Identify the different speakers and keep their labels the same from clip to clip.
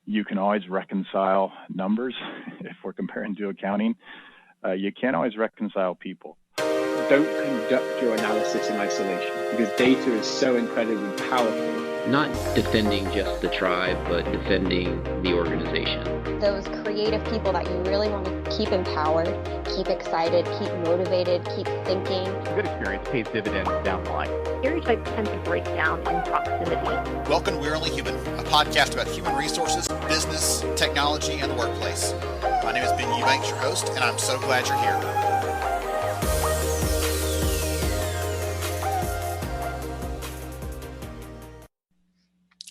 Speaker 1: You can always reconcile numbers if we're comparing to accounting. You can't always reconcile people.
Speaker 2: Don't conduct your analysis in isolation because data is so incredibly powerful.
Speaker 3: Not defending just the tribe, but defending the organization.
Speaker 4: Those creative people that you really want to keep empowered, keep excited, keep motivated, keep thinking.
Speaker 5: A good experience pays dividends down the line.
Speaker 6: Stereotypes tend to break down in proximity.
Speaker 7: Welcome to We're Only Human, a podcast about human resources, business, technology, and the workplace. My name is Ben Eubanks, your host, and I'm so glad you're here.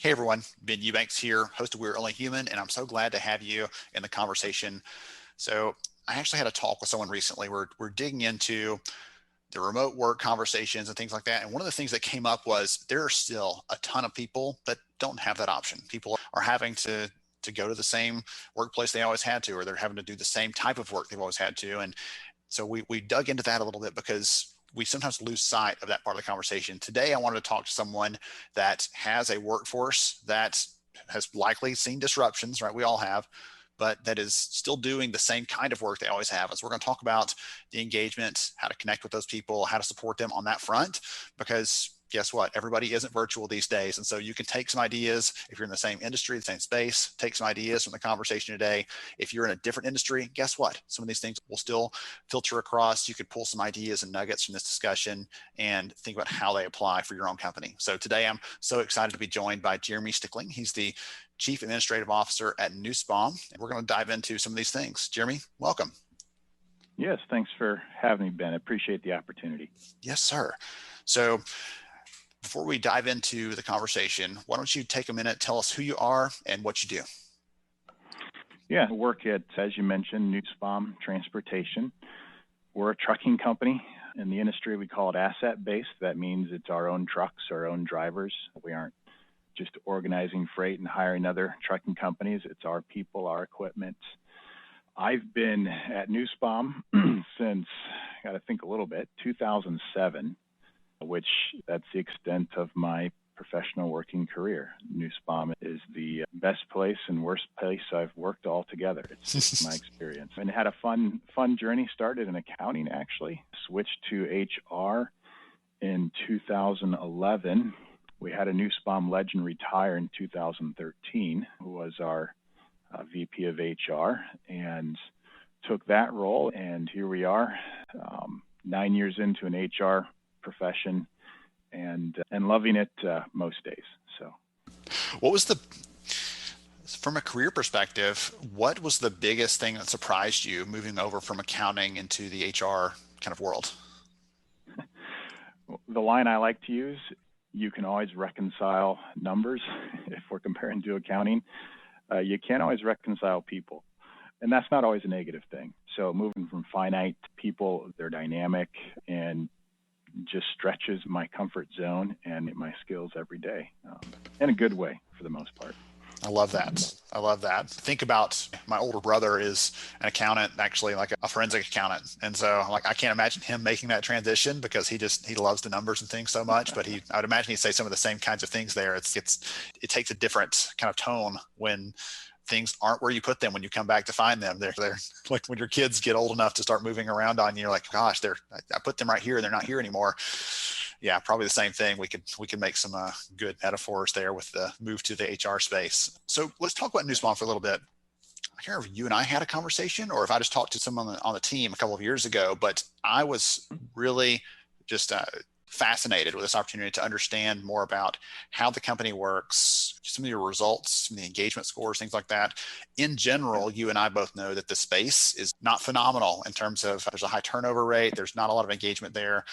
Speaker 7: Hey everyone, Ben Eubanks here, host of We're Only Human, and I'm so glad to have you in the conversation. So I actually had a talk with someone recently. We're digging into the remote work conversations and things like that. And one of the things that came up was there are still a ton of people that don't have that option. People are having to go to the same workplace they always had to, or they're having to do the same type of work they've always had to. And so we dug into that a little bit because we sometimes lose sight of that part of the conversation. Today, I wanted to talk to someone that has a workforce that has likely seen disruptions, right? We all have, but that is still doing the same kind of work they always have. And so we're going to talk about the engagement, how to connect with those people, how to support them on that front, because guess what? Everybody isn't virtual these days. And so you can take some ideas if you're in the same industry, the same space, take some ideas from the conversation today. If you're in a different industry, guess what? Some of these things will still filter across. You could pull some ideas and nuggets from this discussion and think about how they apply for your own company. So today I'm so excited to be joined by Jeremy Stickling. He's the Chief Administrative Officer at Nussbaum. And we're going to dive into some of these things. Jeremy, welcome.
Speaker 1: Yes, thanks for having me, Ben. I appreciate the opportunity.
Speaker 7: Yes, sir. So before we dive into the conversation, why don't you take a minute, tell us who you are and what you do?
Speaker 1: Yeah, I work at, as you mentioned, Nussbaum Transportation. We're a trucking company. In the industry, we call it asset-based. That means it's our own trucks, our own drivers. We aren't just organizing freight and hiring other trucking companies. It's our people, our equipment. I've been at Nussbaum since, got to think a little bit, 2007. Which that's the extent of my professional working career. Nussbaum is the best place and worst place I've worked altogether. It's just my experience. And had a fun journey. Started in accounting, actually. Switched to HR in 2011. We had a Nussbaum legend retire in 2013, who was our VP of HR, and took that role. And here we are, 9 years into an HR profession and loving it most days. So
Speaker 7: what was from a career perspective, what was the biggest thing that surprised you moving over from accounting into the HR kind of world?
Speaker 1: The line I like to use, you can always reconcile numbers if we're comparing to accounting. You can't always reconcile people. And that's not always a negative thing. So moving from finite people, they're dynamic and just stretches my comfort zone and my skills every day in a good way for the most part.
Speaker 7: I love that. Think about my older brother is an accountant, actually like a forensic accountant. And so like, I can't imagine him making that transition because he loves the numbers and things so much, but I would imagine he'd say some of the same kinds of things there. It takes a different kind of tone when things aren't where you put them when you come back to find them. They're like when your kids get old enough to start moving around on you, you're like, gosh, I put them right here and they're not here anymore. Yeah, probably the same thing. We could make some good metaphors there with the move to the HR space. So let's talk about Nussbaum for a little bit. I can't remember if you and I had a conversation or if I just talked to someone on the team a couple of years ago, but I was really just fascinated with this opportunity to understand more about how the company works, some of your results, some of the engagement scores, things like that. In general, you and I both know that the space is not phenomenal in terms of there's a high turnover rate, there's not a lot of engagement there,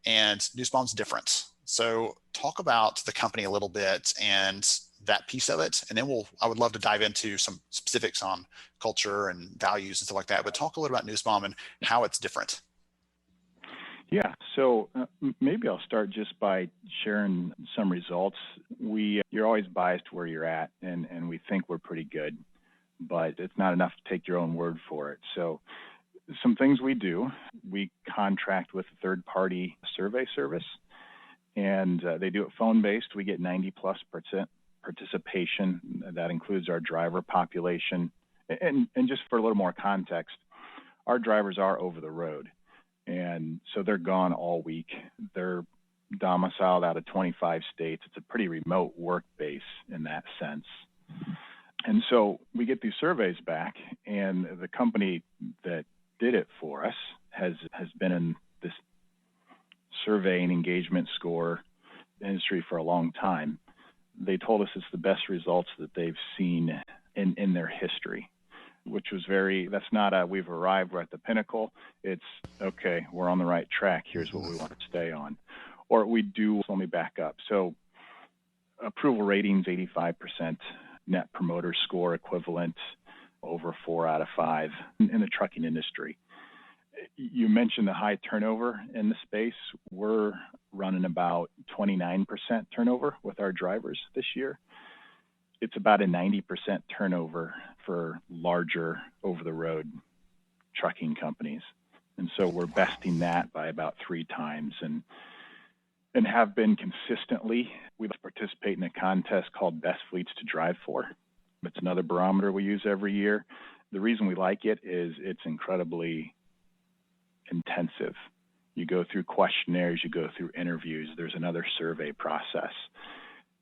Speaker 7: and Nussbaum's different. So talk about the company a little bit and that piece of it, and then I would love to dive into some specifics on culture and values and stuff like that, but talk a little about Nussbaum and how it's different.
Speaker 1: Yeah, so maybe I'll start just by sharing some results. You're always biased where you're at, and we think we're pretty good, but it's not enough to take your own word for it. So some things we do, we contract with a third-party survey service, and they do it phone-based. We get 90+% participation. That includes our driver population. And just for a little more context, our drivers are over the road. And so they're gone all week. They're domiciled out of 25 states. It's a pretty remote work base in that sense. And so we get these surveys back, and the company that did it for us has been in this survey and engagement score industry for a long time. They told us it's the best results that they've seen in their history, which was that's not we've arrived, we're at the pinnacle. It's, okay, we're on the right track. Here's what we want to stay on. Or let me back up. So approval ratings, 85%, net promoter score equivalent, over 4 out of 5 in the trucking industry. You mentioned the high turnover in the space. We're running about 29% turnover with our drivers this year. It's about a 90% turnover for larger over-the-road trucking companies. And so we're besting that by about 3 times and have been consistently. We participate in a contest called Best Fleets to Drive For. It's another barometer we use every year. The reason we like it is it's incredibly intensive. You go through questionnaires, you go through interviews, there's another survey process.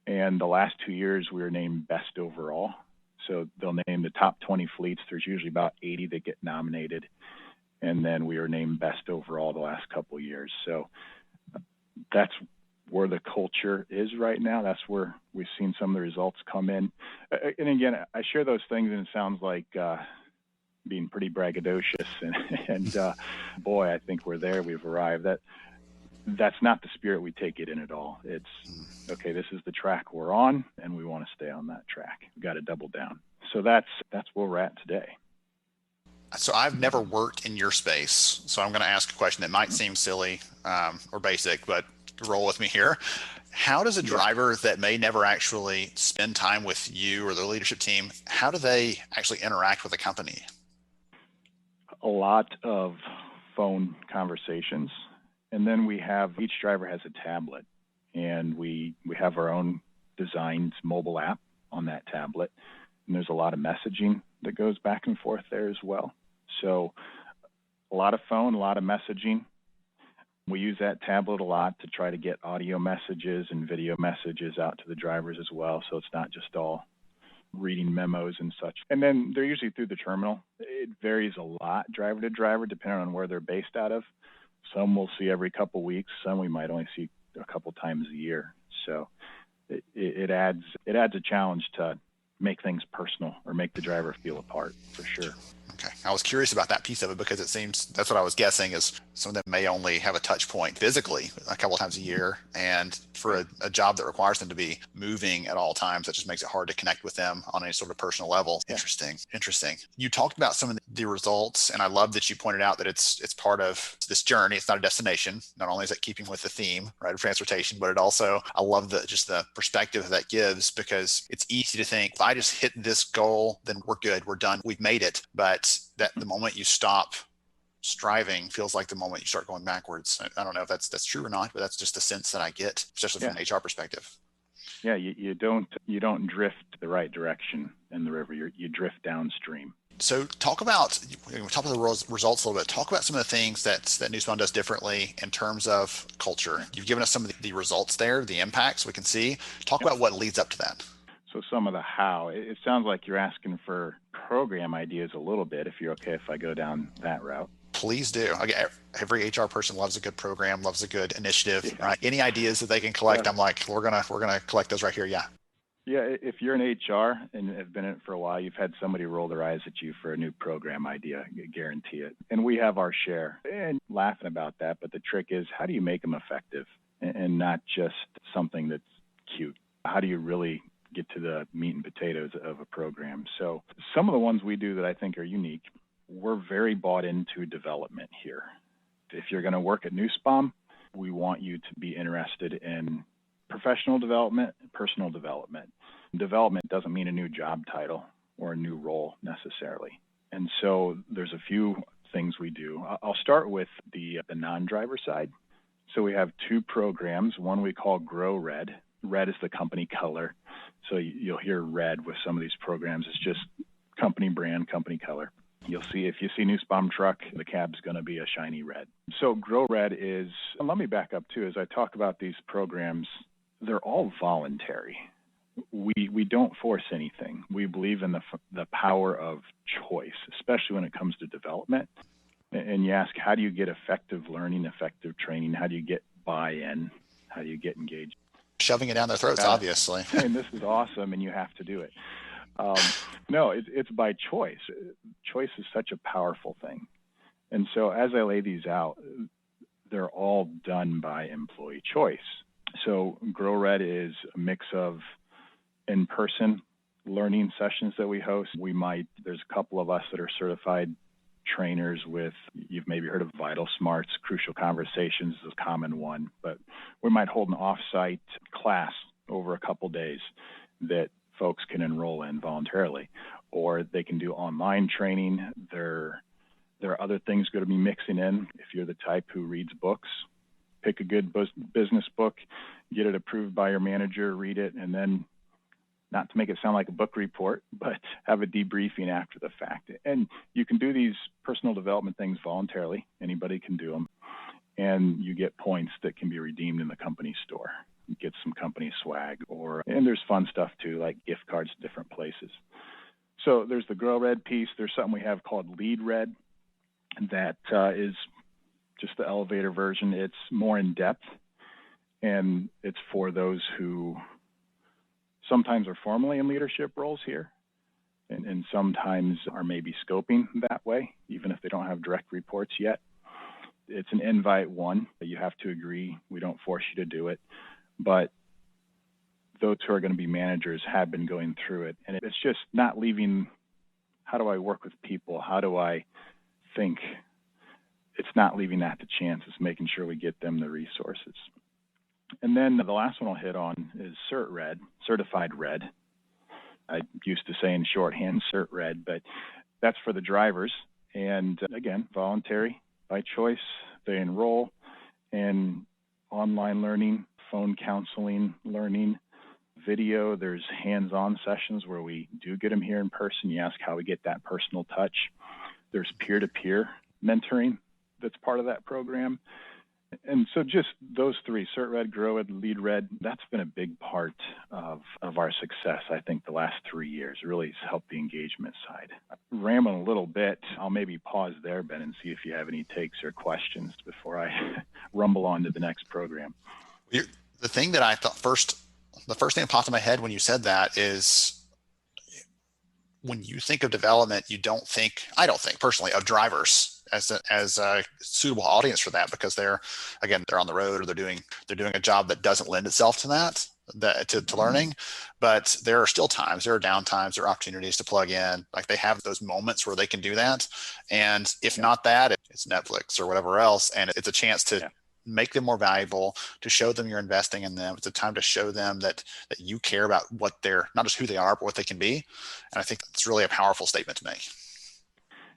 Speaker 1: And the last 2 years, we were named best overall. So they'll name the top 20 fleets. There's usually about 80 that get nominated. And then we were named best overall the last couple of years. So that's where the culture is right now. That's where we've seen some of the results come in. And again, I share those things, and it sounds like being pretty braggadocious. And boy, I think we're there. We've arrived. That's not the spirit we take it in at all. It's, okay, this is the track we're on, and we want to stay on that track. We've got to double down. So that's where we're at today.
Speaker 7: So I've never worked in your space, so I'm going to ask a question that might seem silly or basic, but roll with me here. How does a driver that may never actually spend time with you or the leadership team, how do they actually interact with the company?
Speaker 1: A lot of phone conversations. And then each driver has a tablet, and we have our own designed mobile app on that tablet. And there's a lot of messaging that goes back and forth there as well. So a lot of phone, a lot of messaging. We use that tablet a lot to try to get audio messages and video messages out to the drivers as well. So it's not just all reading memos and such. And then they're usually through the terminal. It varies a lot driver to driver, depending on where they're based out of. Some we'll see every couple weeks. Some we might only see a couple times a year. So it adds a challenge to make things personal or make the driver feel a part, for sure.
Speaker 7: Okay. I was curious about that piece of it because it seems that's what I was guessing is some of them may only have a touch point physically a couple of times a year. And for a job that requires them to be moving at all times, that just makes it hard to connect with them on any sort of personal level. Yeah. Interesting. You talked about some of the results, and I love that you pointed out that it's part of this journey. It's not a destination. Not only is it keeping with the theme, right, of transportation, but it also, I love the perspective that gives, because it's easy to think, if I just hit this goal, then we're good, we're done, we've made it. But that the moment you stop striving feels like the moment you start going backwards. I don't know if that's true or not, but that's just the sense that I get, especially from an HR perspective.
Speaker 1: Yeah, you don't drift the right direction in the river. You drift downstream. So
Speaker 7: talk about the results a little bit. Talk about some of the things that Nussbaum does differently in terms of culture. You've given us some of the results there, the impacts we can see. Talk about what leads up to that.
Speaker 1: So some of the how. It sounds like you're asking for program ideas a little bit, if you're okay if I go down that route.
Speaker 7: Please do. Every HR person loves a good program, loves a good initiative. Right? Any ideas that they can collect, I'm like, we're gonna collect those right here. Yeah.
Speaker 1: Yeah, if you're in HR and have been in it for a while, you've had somebody roll their eyes at you for a new program idea, I guarantee it. And we have our share. And laughing about that, but the trick is, how do you make them effective and not just something that's cute? How do you really get to the meat and potatoes of a program? So some of the ones we do that I think are unique, we're very bought into development here. If you're going to work at Nussbaum, we want you to be interested in professional development, personal development. Development doesn't mean a new job title or a new role necessarily. And so there's a few things we do. I'll start with the non-driver side. So we have 2 programs. One we call Grow Red, Red is the company color. So you'll hear red with some of these programs. It's just company brand, company color. You'll see, if you see Nussbaum truck, the cab's going to be a shiny red. So Grow Red is, and let me back up too, as I talk about these programs, they're all voluntary. We don't force anything. We believe in the power of choice, especially when it comes to development. And you ask, how do you get effective learning, effective training? How do you get buy-in? How do you get engaged?
Speaker 7: Shoving it down their throats, obviously.
Speaker 1: And this is awesome, and you have to do it. No, it's by choice. Choice is such a powerful thing. And so as I lay these out, they're all done by employee choice. So Grow Red is a mix of in-person learning sessions that we host. There's a couple of us that are certified trainers with, you've maybe heard of Vital Smarts, Crucial Conversations is a common one, but we might hold an off-site class over a couple days that folks can enroll in voluntarily, or they can do online training. There are other things going to be mixing in. If you're the type who reads books, pick a good business book, get it approved by your manager, read it, and then, not to make it sound like a book report, but have a debriefing after the fact. And you can do these personal development things voluntarily. Anybody can do them. And you get points that can be redeemed in the company store. You get some company swag, and there's fun stuff too, like gift cards to different places. So there's the Grow Red piece. There's something we have called Lead Red that is just the elevator version. It's more in depth, and it's for those who sometimes are formally in leadership roles here, and sometimes are maybe scoping that way, even if they don't have direct reports yet. It's an invite one that you have to agree. We don't force you to do it, but those who are going to be managers have been going through it. And it's just not leaving, how do I work with people? How do I think? It's not leaving that to chance. It's making sure we get them the resources. And then the last one I'll hit on is Cert Red, Certified Red. I used to say in shorthand Cert Red, but that's for the drivers. And again, voluntary, by choice. They enroll in online learning, phone counseling learning, video. There's hands-on sessions where we do get them here in person. You ask how we get that personal touch. There's peer-to-peer mentoring that's part of that program. And so just those three, Cert Red, Grow Red, Lead Red, that's been a big part of our success, I think, the last 3 years. It really has helped the engagement side. I'm rambling a little bit. I'll maybe pause there, Ben, and see if you have any takes or questions before I rumble on to the next program.
Speaker 7: The thing that I thought the first thing that popped in my head when you said that is, when you think of development, I don't think personally of drivers as a suitable audience for that, because they're on the road, or they're doing a job that doesn't lend itself to to learning. But there are still times, there are downtimes, there are opportunities to plug in. Like, they have those moments where they can do that. And if not that, it's Netflix or whatever else. And it's a chance to make them more valuable, to show them you're investing in them. It's a time to show them that you care about what they're, not just who they are, but what they can be. And I think that's really a powerful statement to make.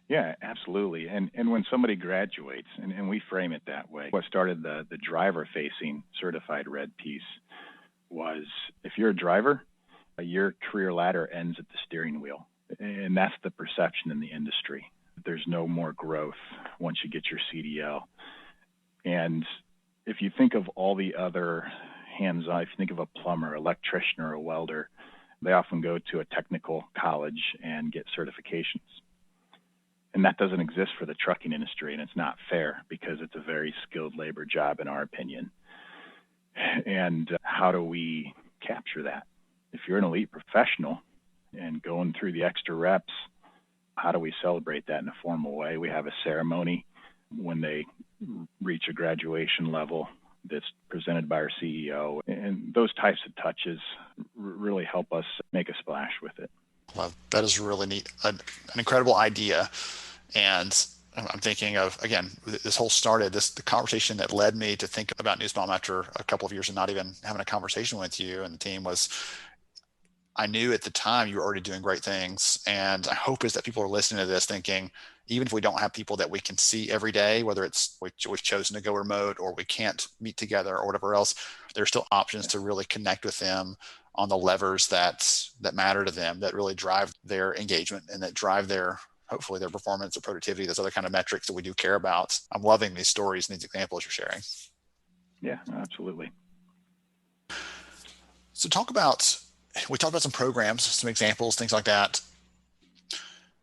Speaker 1: Yeah, absolutely. And when somebody graduates, and we frame it that way, what started the driver-facing Certified Red piece was, if you're a driver, your career ladder ends at the steering wheel. And that's the perception in the industry. There's no more growth once you get your CDL. And if you think of all the other hands-on, if you think of a plumber, electrician, or a welder, they often go to a technical college and get certifications. And that doesn't exist for the trucking industry, and it's not fair, because it's a very skilled labor job, in our opinion. And how do we capture that? If you're an elite professional and going through the extra reps, how do we celebrate that in a formal way? We have a ceremony when they reach a graduation level that's presented by our CEO. And those types of touches really help us make a splash with it.
Speaker 7: Well, that is really neat. An incredible idea. And I'm thinking of, again, this whole started, the conversation that led me to think about Nussbaum after a couple of years of not even having a conversation with you and the team was, I knew at the time you were already doing great things. And I hope is that people are listening to this thinking, even if we don't have people that we can see every day, whether it's we've chosen to go remote or we can't meet together or whatever else, there's still options to really connect with them on the levers that matter to them, that really drive their engagement and that drive hopefully their performance or productivity, those other kind of metrics that we do care about. I'm loving these stories and these examples you're sharing.
Speaker 1: Yeah, absolutely.
Speaker 7: So we talked about some programs, some examples, things like that.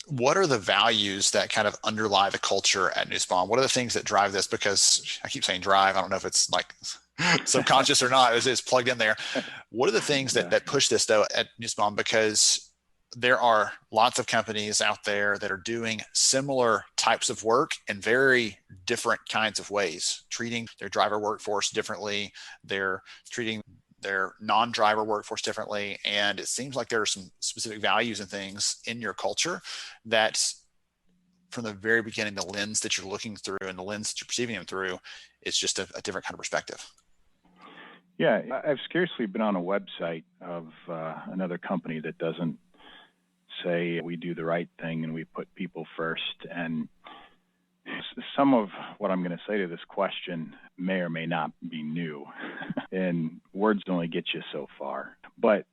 Speaker 7: What are the values that kind of underlie the culture at Nussbaum? What are the things that drive this? Because I keep saying drive. I don't know if it's like subconscious or not. It's plugged in there. What are the things that push this though at Nussbaum? Because there are lots of companies out there that are doing similar types of work in very different kinds of ways, treating their driver workforce differently. They're treating their non-driver workforce differently. And it seems like there are some specific values and things in your culture that from the very beginning, the lens that you're looking through and the lens that you're perceiving them through is just a different kind of perspective.
Speaker 1: Yeah, I've scarcely been on a website of another company that doesn't say we do the right thing and we put people first. And some of what I'm going to say to this question may or may not be new, and words only get you so far. But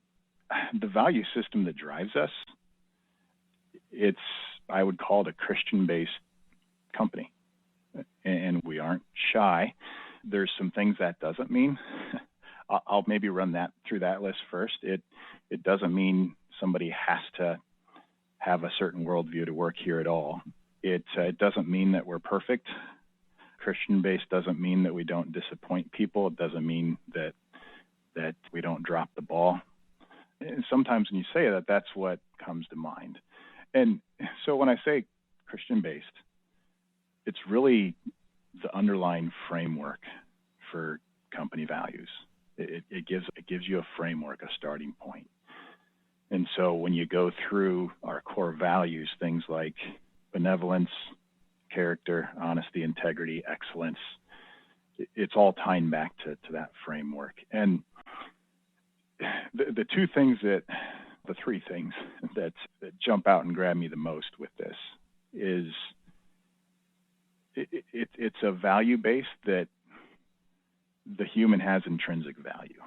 Speaker 1: the value system that drives us, I would call it a Christian-based company, and we aren't shy. There's some things that doesn't mean. I'll maybe run through that list first. It doesn't mean somebody has to have a certain worldview to work here at all. It doesn't mean that we're perfect. Christian-based doesn't mean that we don't disappoint people. It doesn't mean that we don't drop the ball. And sometimes when you say that, that's what comes to mind. And so when I say Christian-based, it's really the underlying framework for company values. It gives you a framework, a starting point. And so when you go through our core values, things like benevolence, character, honesty, integrity, excellence, it's all tying back to that framework. And the three things that jump out and grab me the most with this is it's a value base that the human has intrinsic value.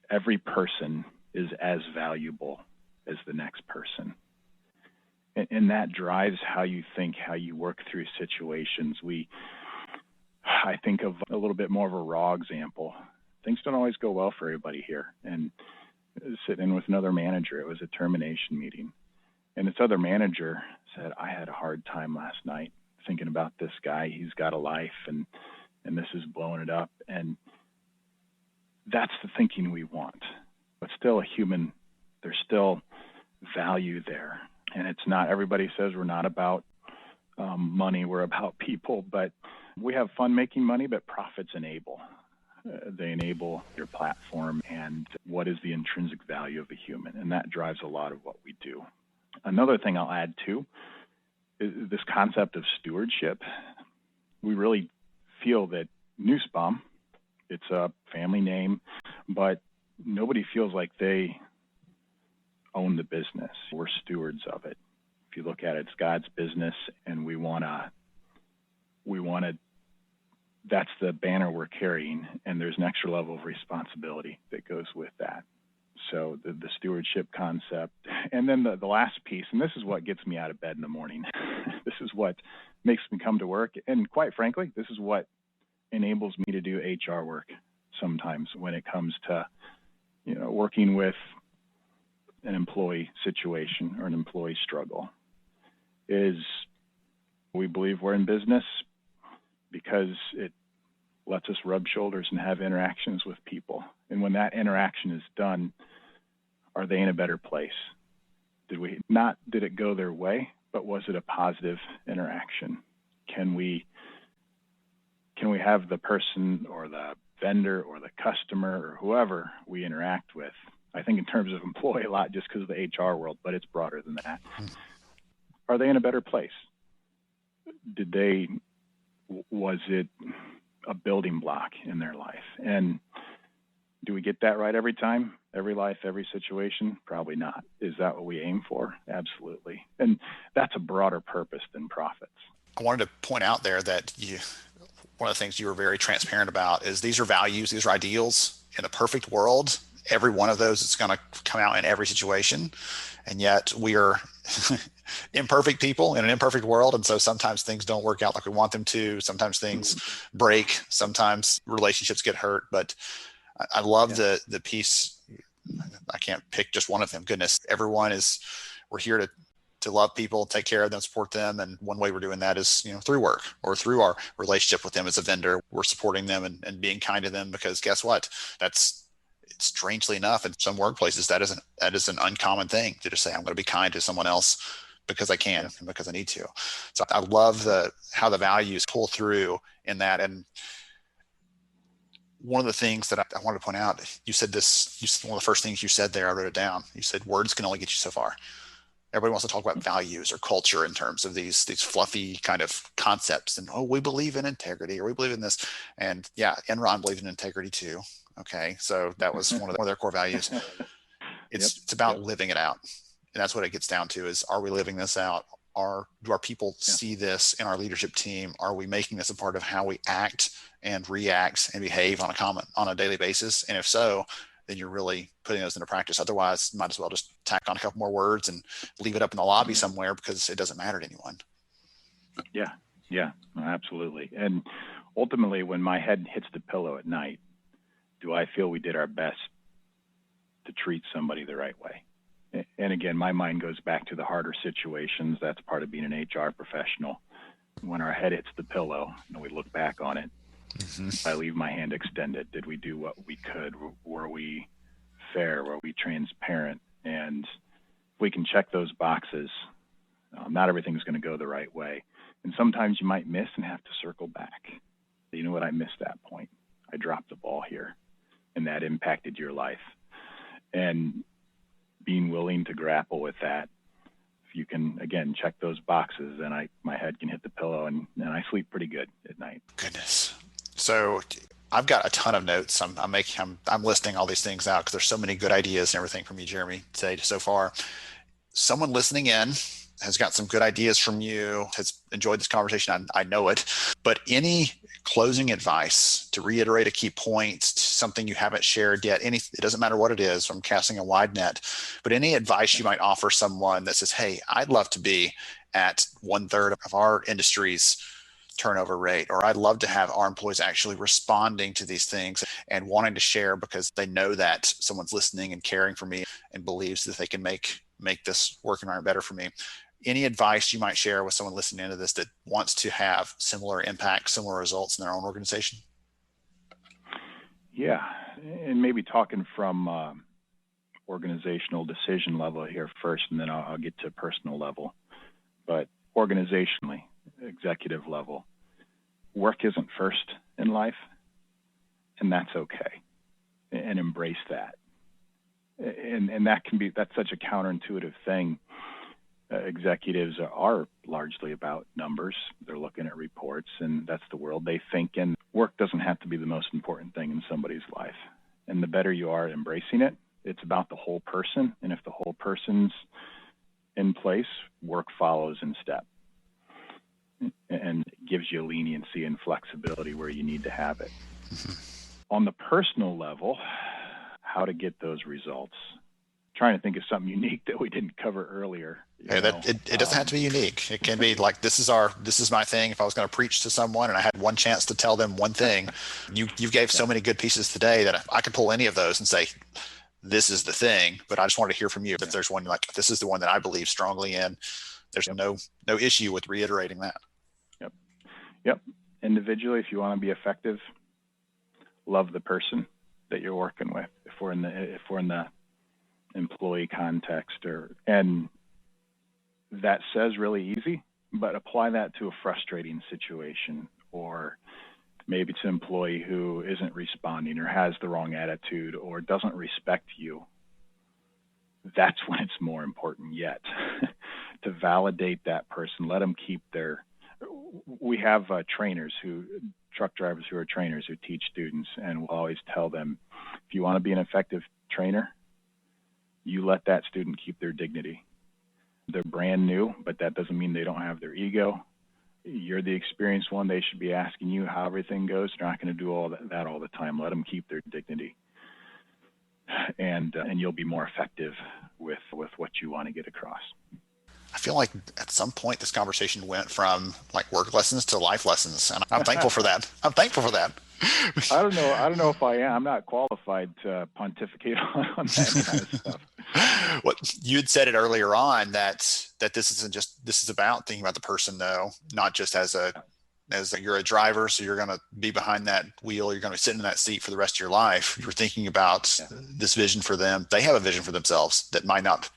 Speaker 1: Every person is as valuable as the next person. And that drives how you think, how you work through situations. I think of a little bit more of a raw example. Things don't always go well for everybody here. And sitting in with another manager, it was a termination meeting. And this other manager said, I had a hard time last night thinking about this guy. He's got a life and this is blowing it up. And that's the thinking we want. But still a human, there's still value there. And it's not, everybody says we're not about money, we're about people, but we have fun making money, but profits enable. They enable your platform and what is the intrinsic value of a human. And that drives a lot of what we do. Another thing I'll add too is this concept of stewardship. We really feel that Nussbaum, it's a family name, but nobody feels like they own the business. We're stewards of it. If you look at it, it's God's business, and we want to, that's the banner we're carrying, and there's an extra level of responsibility that goes with that. So the stewardship concept. And then the last piece, and this is what gets me out of bed in the morning. This is what makes me come to work. And quite frankly, this is what enables me to do HR work sometimes when it comes to, working with an employee situation or an employee struggle, is we believe we're in business because it lets us rub shoulders and have interactions with people. And when that interaction is done, are they in a better place? Did it go their way, but was it a positive interaction? Can we have the person or the vendor or the customer or whoever we interact with, I think in terms of employee a lot just because of the HR world, but it's broader than that. Are they in a better place? Was it a building block in their life? And Do we get that right every time, every life, every situation? Probably not. Is that what we aim for? Absolutely. And that's a broader purpose than profits.
Speaker 7: I wanted to point out there that one of the things you were very transparent about is these are values, these are ideals. In a perfect world, every one of those is going to come out in every situation. And yet we are imperfect people in an imperfect world. And so sometimes things don't work out like we want them to. Sometimes things break. Sometimes relationships get hurt. But I love the piece. I can't pick just one of them. Goodness, we're here to love people, take care of them, support them. And one way we're doing that is, through work or through our relationship with them as a vendor. We're supporting them and being kind to them, because guess what? Strangely enough, in some workplaces, that is an uncommon thing to just say, I'm going to be kind to someone else because I can and because I need to. So I love how the values pull through in that. And one of the things that I wanted to point out, one of the first things you said there, I wrote it down. You said words can only get you so far. Everybody wants to talk about values or culture in terms of these fluffy kind of concepts. And, we believe in integrity, or we believe in this. And yeah, Enron believed in integrity too. Okay. So that was one of their core values. It's about living it out. And that's what it gets down to is, are we living this out? Do our people see this in our leadership team? Are we making this a part of how we act and react and behave on a daily basis? And if so, then you're really putting those into practice. Otherwise, might as well just tack on a couple more words and leave it up in the lobby somewhere, because it doesn't matter to anyone. Yeah, absolutely. And ultimately, when my head hits the pillow at night, do I feel we did our best to treat somebody the right way? And again, my mind goes back to the harder situations. That's part of being an HR professional. When our head hits the pillow and we look back on it, I leave my hand extended. Did we do what we could? Were we fair? Were we transparent? And if we can check those boxes, not everything's going to go the right way. And sometimes you might miss and have to circle back. You know what? I missed that point. I dropped the ball here, and that impacted your life. And being willing to grapple with that, if you can, again, check those boxes, then my head can hit the pillow, and I sleep pretty good at night. Goodness. So I've got a ton of notes. I'm listing all these things out because there's so many good ideas and everything from you, Jeremy, today so far. Someone listening in has got some good ideas from you, has enjoyed this conversation. I know it, but any closing advice to reiterate a key point, something you haven't shared yet, it doesn't matter what it is, from casting a wide net, but any advice you might offer someone that says, hey, I'd love to be at 1/3 of our industry's turnover rate, or I'd love to have our employees actually responding to these things and wanting to share because they know that someone's listening and caring for me and believes that they can make this work environment better for me. Any advice you might share with someone listening into this that wants to have similar impact, similar results in their own organization?
Speaker 1: Yeah, and maybe talking from organizational decision level here first, and then I'll get to personal level. But organizationally, executive level, work isn't first in life, and that's okay, and embrace that. And that's such a counterintuitive thing. Executives are largely about numbers. They're looking at reports, and that's the world they think in. Work doesn't have to be the most important thing in somebody's life. And the better you are at embracing it, it's about the whole person. And if the whole person's in place, work follows in step and gives you leniency and flexibility where you need to have it. On the personal level, how to get those results. Trying to think of something unique that we didn't cover earlier.
Speaker 7: It doesn't have to be unique. It can be like, this is my thing. If I was going to preach to someone and I had one chance to tell them one thing, you gave so many good pieces today that I could pull any of those and say, this is the thing, but I just wanted to hear from you. If there's one like, this is the one that I believe strongly in, there's no issue with reiterating that.
Speaker 1: Yep. Individually, if you want to be effective, love the person that you're working with. If we're in the employee context, and that says really easy, but apply that to a frustrating situation, or maybe it's an employee who isn't responding or has the wrong attitude or doesn't respect you. That's when it's more important yet to validate that person. Let them keep we have truck drivers who are trainers who teach students, and we'll always tell them, If you want to be an effective trainer, you let that student keep their dignity. They're brand new, but that doesn't mean they don't have their ego. You're the experienced one. They should be asking you how everything goes. They're not going to do all that all the time. Let them keep their dignity, and you'll be more effective with what you want to get across.
Speaker 7: I feel like at some point this conversation went from like work lessons to life lessons, and I'm thankful for that. I'm thankful for that.
Speaker 1: I don't know if I am. I'm not qualified to pontificate on that kind of stuff.
Speaker 7: Well, you had said it earlier on that this is about thinking about the person, though, not just as you're a driver, so you're going to be behind that wheel, you're going to be sitting in that seat for the rest of your life. You're thinking about this vision for them. They have a vision for themselves that might not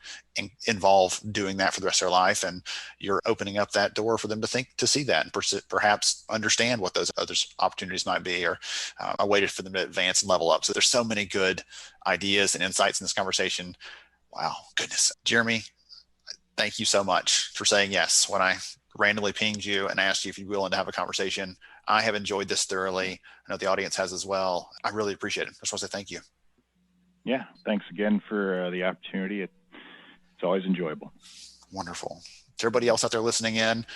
Speaker 7: involve doing that for the rest of their life, and you're opening up that door for them to see that and perhaps understand what those other opportunities might be, or a way for them to advance and level up. So there's so many good ideas and insights in this conversation. Wow, goodness. Jeremy, thank you so much for saying yes when I randomly pinged you and asked you if you'd be willing to have a conversation. I have enjoyed this thoroughly. I know the audience has as well. I really appreciate it. I just want to say thank you.
Speaker 1: Yeah, thanks again for the opportunity. It's always enjoyable.
Speaker 7: Wonderful. To everybody else out there listening in,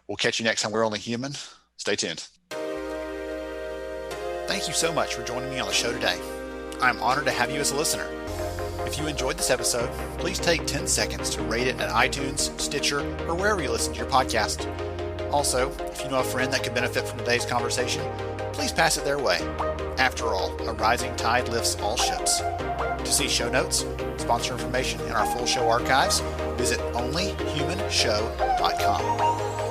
Speaker 7: we'll catch you next time. We're Only Human. Stay tuned. Thank you so much for joining me on the show today. I'm honored to have you as a listener. If you enjoyed this episode, please take 10 seconds to rate it at iTunes, Stitcher, or wherever you listen to your podcast. Also, if you know a friend that could benefit from today's conversation, please pass it their way. After all, a rising tide lifts all ships. To see show notes, sponsor information, and our full show archives, visit onlyhumanshow.com.